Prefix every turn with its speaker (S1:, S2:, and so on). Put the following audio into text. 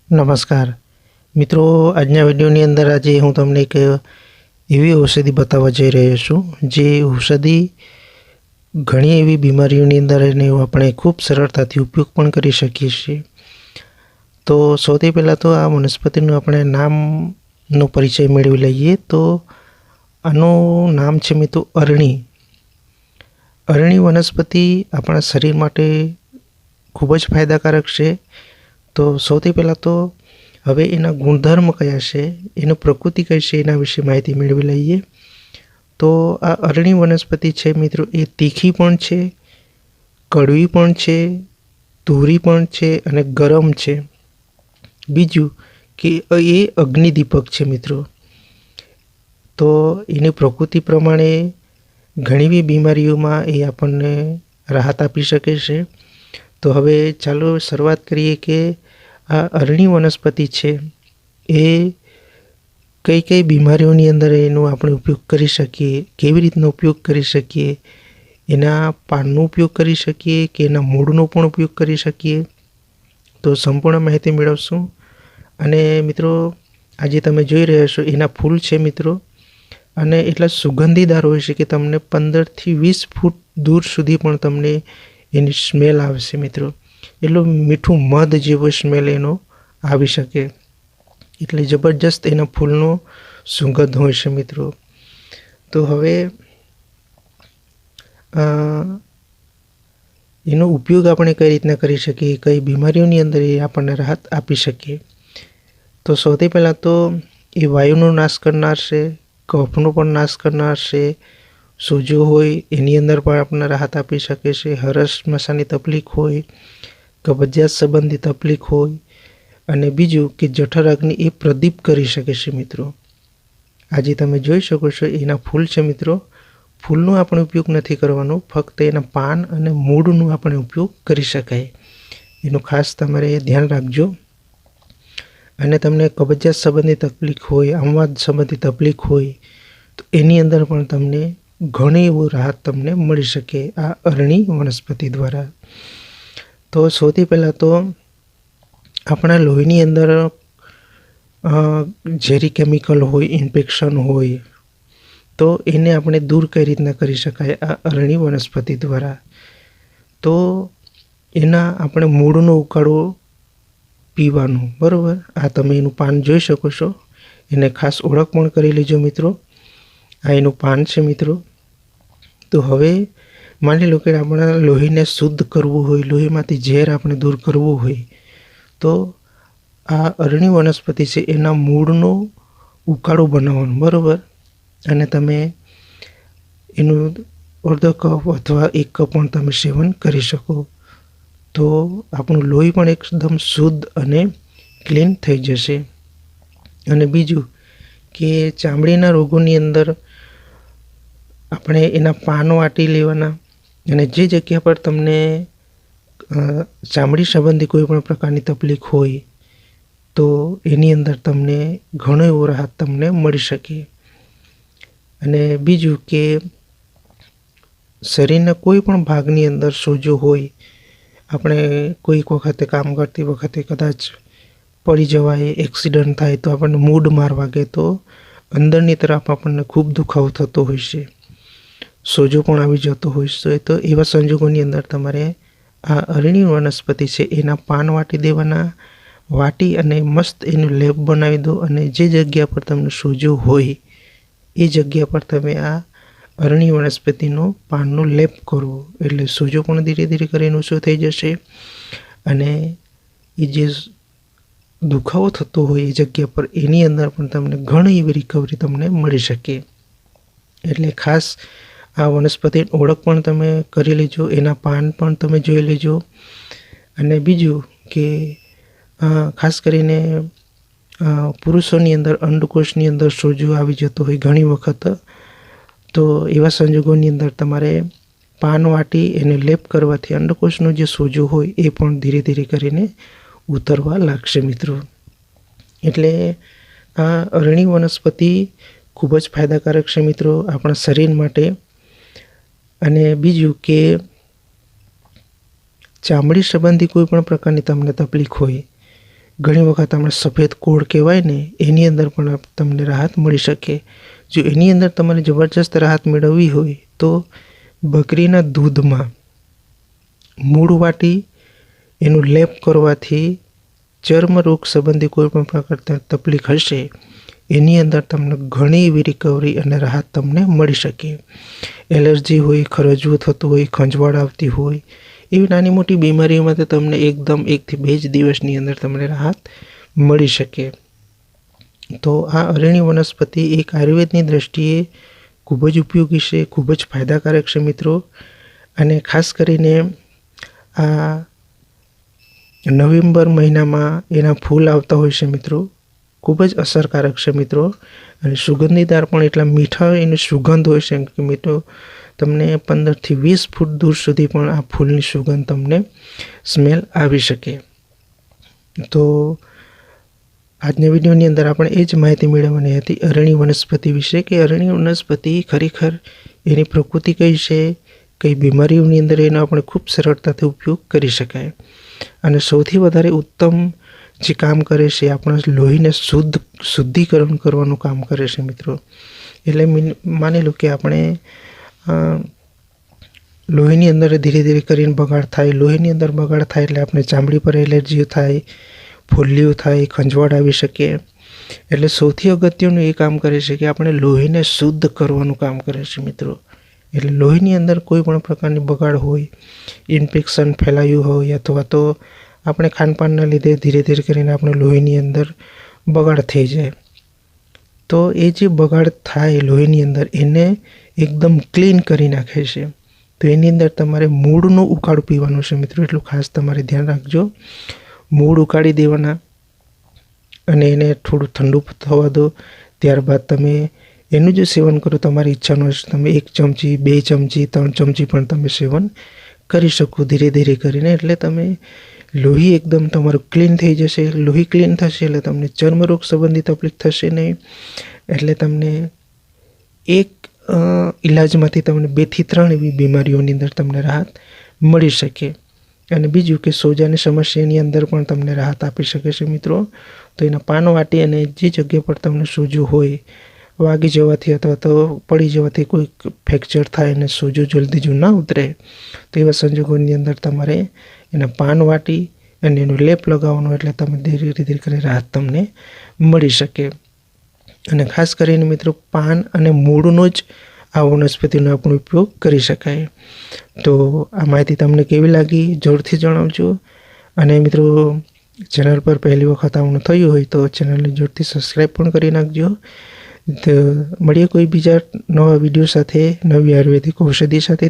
S1: નમસ્કાર મિત્રો, આજના વિડીયોની અંદર આજે હું તમને એક એવી ઔષધિ બતાવવા જઈ રહ્યો છું જે ઔષધિ ઘણી એવી બીમારીઓની અંદર એને આપણે ખૂબ સરળતાથી ઉપયોગ પણ કરી શકીએ છીએ। તો સૌથી પહેલાં તો આ વનસ્પતિનું આપણે નામનો પરિચય મેળવી લઈએ। તો આનું નામ છે મિત્રો અરણી। અરણી વનસ્પતિ આપણા શરીર માટે ખૂબ જ ફાયદાકારક છે। તો સૌથી પહેલાં તો હવે એના ગુણધર્મ કયા છે, એની પ્રકૃતિ કઈ છે, એના વિશે માહિતી મેળવી લઈએ। તો આ અરણી વનસ્પતિ છે મિત્રો, એ તીખી પણ છે, કડવી પણ છે, તુરી પણ છે અને ગરમ છે। બીજું કે એ અગ્નિદીપક છે મિત્રો। તો એની પ્રકૃતિ પ્રમાણે ઘણી બી બીમારીઓમાં એ આપણને રાહત આપી શકે છે। તો હવે ચાલો શરૂઆત કરીએ કે આ અરણી વનસ્પતિ છે એ કઈ કઈ બીમારીઓની અંદર એનો આપણે ઉપયોગ કરી શકીએ, કેવી રીતનો ઉપયોગ કરી શકીએ, એના પાનનો ઉપયોગ કરી શકીએ કે એના મૂળનો પણ ઉપયોગ કરી શકીએ। તો સંપૂર્ણ માહિતી મેળવશું। અને મિત્રો, આજે તમે જોઈ રહ્યા છો એના ફૂલ છે મિત્રો, અને એટલા સુગંધીદાર હોય છે કે તમને 15થી 20 ફૂટ દૂર સુધી પણ તમને એની સ્મેલ આવશે મિત્રો। એટલું મીઠું મધ જેવો સ્મેલ એનો આવી શકે, એટલે જબરજસ્ત એના ફૂલનો સુગંધ હોય છે મિત્રો। તો હવે એનો ઉપયોગ આપણે કઈ રીતના કરી શકીએ, કઈ બીમારીઓની અંદર એ આપણને રાહત આપી શકીએ। તો સૌથી પહેલાં તો એ વાયુનો નાશ કરનાર છે, કફનો પણ નાશ કરનાર છે, સોજો હોય એની અંદર પણ આપણને રાહત આપી શકે છે, હરસ મસાની તકલીફ હોય, કબજિયાત સંબંધી તકલીફ હોય, અને બીજું કે જઠર અગ્નિ એ પ્રદીપ કરી શકે છે મિત્રો। આજે તમે જોઈ શકો છો એના ફૂલ છે મિત્રો, ફૂલનો આપણે ઉપયોગ નથી કરવાનો, ફક્ત એના પાન અને મૂળનો આપણે ઉપયોગ કરી શકાય, એનું ખાસ તમારે ધ્યાન રાખજો। અને તમને કબજિયાત સંબંધી તકલીફ હોય, આમવાદ સંબંધી તકલીફ હોય, તો એની અંદર પણ તમને ઘણી એવું રાહત તમને મળી શકે આ અરણી વનસ્પતિ દ્વારા। તો સૌથી પહેલાં તો આપણા લોહીની અંદર ઝેરી કેમિકલ હોય, ઇન્ફેક્શન હોય, તો એને આપણે દૂર કઈ રીતના કરી શકાય આ અરણી વનસ્પતિ દ્વારા। તો એના આપણે મૂળનો ઉકાળો પીવાનું, બરાબર। આ તમે એનું પાન જોઈ શકો છો, એને ખાસ ઓળખ પણ કરી લેજો મિત્રો। આ એનું પાન છે મિત્રો। તો હવે માની લો કે આપણા લોહીને શુદ્ધ કરવું હોય, લોહીમાંથી ઝેર આપણે દૂર કરવું હોય, તો આ અરણી વનસ્પતિ છે એના મૂળનો ઉકાળો બનાવવાનો, બરાબર। અને તમે એનું અડધો કપ અથવા 1 કપ પણ તમે સેવન કરી શકો। તો આપણું લોહી પણ એકદમ શુદ્ધ અને ક્લીન થઈ જશે। અને બીજું કે ચામડીના રોગોની અંદર આપણે એના પાન વાટી લેવાના, અને જે જગ્યા પર તમને ચામડી સંબંધી કોઈ પણ પ્રકારની તકલીફ હોય તો એની અંદર તમને ઘણો એવો રાહત તમને મળી શકે। અને બીજું કે શરીરના કોઈ પણ ભાગની અંદર સોજો હોય, આપણે કોઈક વખતે કામ કરતી વખતે કદાચ પડી જવાય, એક્સિડન્ટ થાય તો આપણને મૂડ માર વાગે, તો અંદરની તરફ આપણને ખૂબ દુખાવો થતો હોય છે, સોજો પણ આવી જતો હોય છે। તો એવા સંજોગોની અંદર તમારે આ અરણી વનસ્પતિ છે એના પાન વાટી દેવાના, વાટી અને મસ્ત એનું લેપ બનાવી દો, અને જે જગ્યા પર તમને સોજો હોય એ જગ્યા પર તમે આ અરણી વનસ્પતિનો પાનનો લેપ કરવો, એટલે સોજો પણ ધીરે ધીરે કરીને ઓછો થઈ જશે, અને એ જે દુખાવો થતો હોય એ જગ્યા પર એની અંદર પણ તમને ઘણી એવી રિકવરી તમને મળી શકે। એટલે ખાસ આ વનસ્પતિની ઓળખ પણ તમે કરી લેજો, એના પાન પણ તમે જોઈ લેજો। અને બીજું કે ખાસ કરીને પુરુષોની અંદર અંડકોષની અંદર સોજો આવી જતો હોય ઘણી વખત, તો એવા સંજોગોની અંદર તમારે પાન વાટી એને લેપ કરવાથી અંડકોષનો જે સોજો હોય એ પણ ધીરે ધીરે કરીને ઉતરવા લાગશે મિત્રો। એટલે આ અરણી વનસ્પતિ ખૂબ જ ફાયદાકારક છે મિત્રો આપણા શરીર માટે। અને બીજું કે ચામડી સંબંધી કોઈ પણ પ્રકારની તમને તકલીફ હોય, ઘણી વખત આપણે સફેદ કોળ કહેવાય ને એની અંદર પણ તમને રાહત મળી શકે. જો એની અંદર તમારે જબરજસ્ત રાહત મેળવવી હોય તો બકરીના દૂધમાં મૂળ વાટી એનું લેપ કરવાથી ચર્મરોગ સંબંધી કોઈ પણ પ્રકારની તકલીફ હશે એની અંદર તમને ઘણી એવી રિકવરી અને રાહત તમને મળી શકે. એલર્જી હોય, ખરજવું થતું હોય, ખંજવાળ આવતી હોય, એવી નાની મોટી બીમારીઓમાં તો તમને એકદમ 1 થી 2 જ દિવસની અંદર તમને રાહત મળી શકે. તો આ અરણી વનસ્પતિ એક આયુર્વેદની દ્રષ્ટિએ ખૂબ જ ઉપયોગી છે, ખૂબ જ ફાયદાકારક છે મિત્રો. અને ખાસ કરીને આ નવેમ્બર મહિનામાં એના ફૂલ આવતા હોય છે મિત્રો, ખૂબ જ અસરકારક છે મિત્રો. અને સુગંધીદાર પણ એટલા મીઠા એની સુગંધ હોય છે કે મિત્રો તમને 15 થી 20 ફૂટ દૂર સુધી પણ આ ફૂલની સુગંધ તમને સ્મેલ આવી શકે. તો આજના વિડીયોની અંદર આપણે એ જ માહિતી મેળવવાની હતી અરણી વનસ્પતિ વિશે, કે અરણી વનસ્પતિ ખરેખર એની પ્રકૃતિ કઈ છે, કઈ બીમારીઓની અંદર એનો આપણે ખૂબ સરળતાથી ઉપયોગ કરી શકાય. અને સૌથી વધારે ઉત્તમ જે કામ કરે છે આપણા લોહીને શુદ્ધિકરણ કરવાનું કામ કરે છે મિત્રો. એટલે માની લો કે આપણે લોહીની અંદર ધીરે ધીરે કરીને બગાડ થાય, લોહીની અંદર બગાડ થાય એટલે આપણે ચામડી પર એલર્જીઓ થાય, ફોલ્લીઓ થાય, ખંજવાળ આવી શકે. એટલે સૌથી અગત્યનું એ કામ કરે છે કે આપણે લોહીને શુદ્ધ કરવાનું કામ કરે છે મિત્રો. એટલે લોહીની અંદર કોઈ પણ પ્રકારની બગાડ હોય, ઇન્ફેક્શન ફેલાયું હોય, અથવા તો આપણે ખાનપાનના લીધે ધીરે ધીરે કરીને આપણે લોહીની અંદર બગાડ થઈ જાય, તો એ જે બગાડ થાય લોહીની અંદર એને એકદમ ક્લીન કરી નાખે છે. તો એની અંદર તમારે મૂળનો ઉકાળો પીવાનો છે મિત્રો, એટલું ખાસ તમારે ધ્યાન રાખજો. મૂળ ઉકાળી દેવાના અને એને થોડું ઠંડુ થવા દો. ત્યારબાદ તમે એનું જે સેવન કરો તમારી ઈચ્છાનું હશે, તમે 1 ચમચી, 2 ચમચી, 3 ચમચી પણ તમે સેવન કરી શકો ધીરે ધીરે કરીને. એટલે તમે લોહી એકદમ તમારું ક્લીન થઈ જશે. લોહી ક્લીન થશે એટલે તમને ચર્મરોગ સંબંધી તકલીફ થશે નહીં. એટલે તમને એક ઇલાજમાંથી તમને 2 થી 3 એવી બીમારીઓની અંદર તમને રાહત મળી શકે. અને બીજું કે સોજાની સમસ્યાની અંદર પણ તમને રાહત આપી શકે છે મિત્રો. તો એના પાન વાટી અને જે જગ્યા પર તમને સોજો હોય, વાગી જવાથી અથવા તો પડી જવાથી કોઈ ફ્રેક્ચર થાય અને સોજો જલ્દી જો ના ઉતરે તો એવા સંજોગોની અંદર તમારે એના પાન વાટી અને એનો લેપ લગાવવાનો, એટલે તમે ધીરે ધીરે કરીને રાહત તમને મળી શકે. અને ખાસ કરીને મિત્રો પાન અને મૂળનો જ આ વનસ્પતિનો આપણે ઉપયોગ કરી શકાય. તો આ માહિતી તમને કેવી લાગી જરૂરથી જણાવજો. અને મિત્રો ચેનલ પર પહેલી વખત આવવાનું થયું હોય તો ચેનલને જરૂરથી સબસ્ક્રાઈબ પણ કરી નાખજો. તો મળીએ કોઈ બીજા નવા વિડીયો સાથે, નવી આયુર્વેદિક ઔષધિ સાથે.